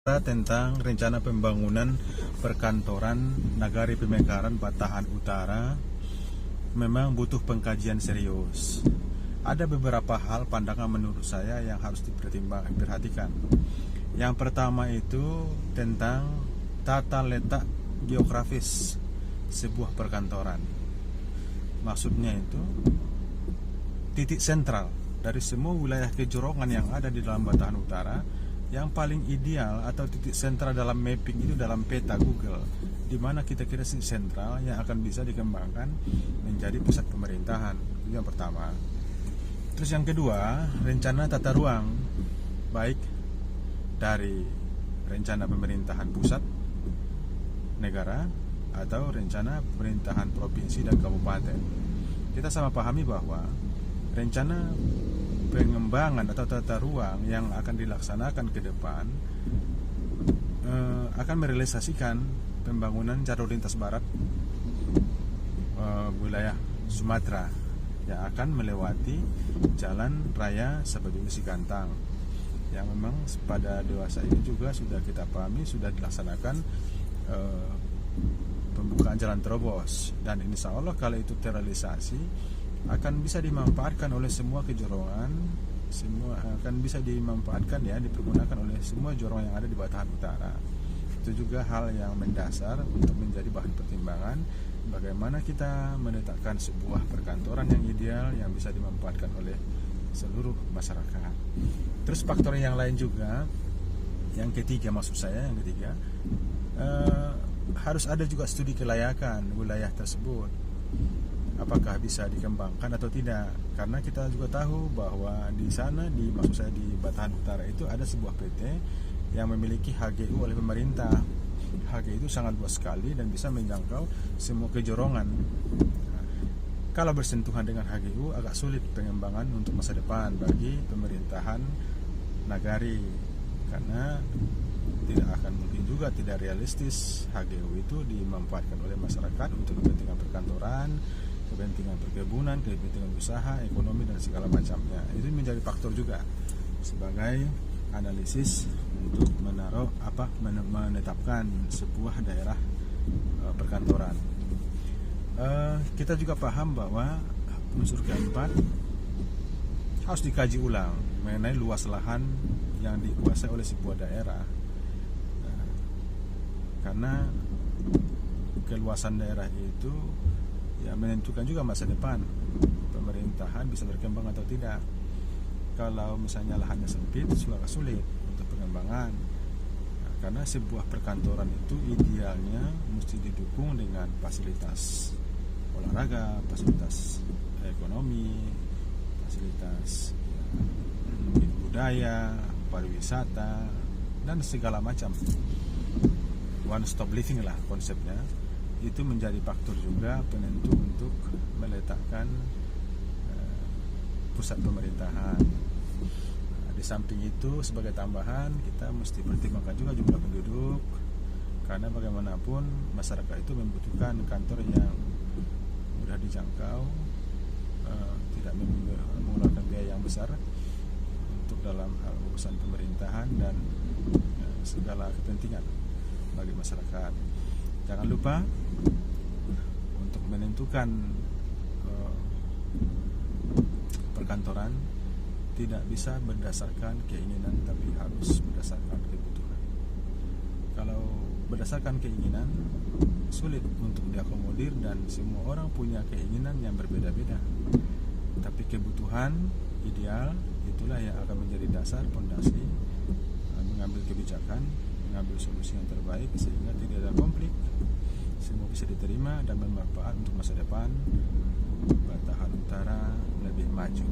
Tentang rencana pembangunan perkantoran Nagari Pemekaran Batahan Utara memang butuh pengkajian serius. Ada beberapa hal pandangan menurut saya yang harus diperhatikan. Yang pertama itu tentang tata letak geografis sebuah perkantoran. Maksudnya itu titik sentral dari semua wilayah kejorongan yang ada di dalam Batahan Utara. Yang paling ideal atau titik sentral dalam mapping itu dalam peta Google, di mana kita kira titik sentral yang akan bisa dikembangkan menjadi pusat pemerintahan. Itu yang pertama. Terus yang kedua, rencana tata ruang, baik dari rencana pemerintahan pusat negara atau rencana pemerintahan provinsi dan kabupaten. Kita sama pahami bahwa rencana pengembangan atau tata ruang yang akan dilaksanakan ke depan akan merealisasikan pembangunan jalur lintas barat wilayah Sumatera yang akan melewati jalan raya Sabaduli Sigantang, yang memang pada dewasa ini juga sudah kita pahami sudah dilaksanakan pembukaan jalan terobos, dan insya Allah kalau itu terrealisasi akan bisa dimanfaatkan oleh semua kejorongan, semua akan bisa dimanfaatkan ya, dipergunakan oleh semua jorong yang ada di Batahan Utara. Itu juga hal yang mendasar untuk menjadi bahan pertimbangan bagaimana kita menetapkan sebuah perkantoran yang ideal yang bisa dimanfaatkan oleh seluruh masyarakat. Terus faktor yang lain juga, yang ketiga maksud saya, harus ada juga studi kelayakan wilayah tersebut, apakah bisa dikembangkan atau tidak, karena kita juga tahu bahwa di sana di Batahan Utara itu ada sebuah PT yang memiliki HGU oleh pemerintah. HGU itu sangat luas sekali dan bisa menjangkau semua kejorongan. Kalau bersentuhan dengan HGU agak sulit pengembangan untuk masa depan bagi pemerintahan Nagari, karena tidak akan mungkin juga, tidak realistis HGU itu dimanfaatkan oleh masyarakat untuk kepentingan perkantoran, kepentingan perkebunan, kepentingan usaha, ekonomi, dan segala macamnya. Itu menjadi faktor juga sebagai analisis untuk menetapkan sebuah daerah perkantoran. Kita juga paham bahwa unsur keempat harus dikaji ulang mengenai luas lahan yang dikuasai oleh sebuah daerah, karena keluasan daerah itu ya menentukan juga masa depan pemerintahan bisa berkembang atau tidak. Kalau misalnya lahannya sempit, sulit untuk pengembangan. Nah, karena sebuah perkantoran itu idealnya mesti didukung dengan fasilitas olahraga, fasilitas ekonomi, fasilitas budaya, pariwisata, dan segala macam. One stop living lah konsepnya. Itu menjadi faktor juga penentu untuk meletakkan pusat pemerintahan. Nah, di samping itu sebagai tambahan kita mesti pertimbangkan juga jumlah penduduk, karena bagaimanapun masyarakat itu membutuhkan kantor yang mudah dijangkau, tidak mengeluarkan biaya yang besar untuk dalam hal urusan pemerintahan dan segala kepentingan bagi masyarakat. Jangan lupa untuk menentukan perkantoran tidak bisa berdasarkan keinginan, tapi harus berdasarkan kebutuhan. Kalau berdasarkan keinginan sulit untuk diakomodir dan semua orang punya keinginan yang berbeda-beda. Tapi kebutuhan ideal itulah yang akan menjadi dasar fondasi mengambil kebijakan, mengambil solusi yang terbaik sehingga tidak ada konflik, semua bisa diterima dan bermanfaat untuk masa depan Batahan Utara lebih maju.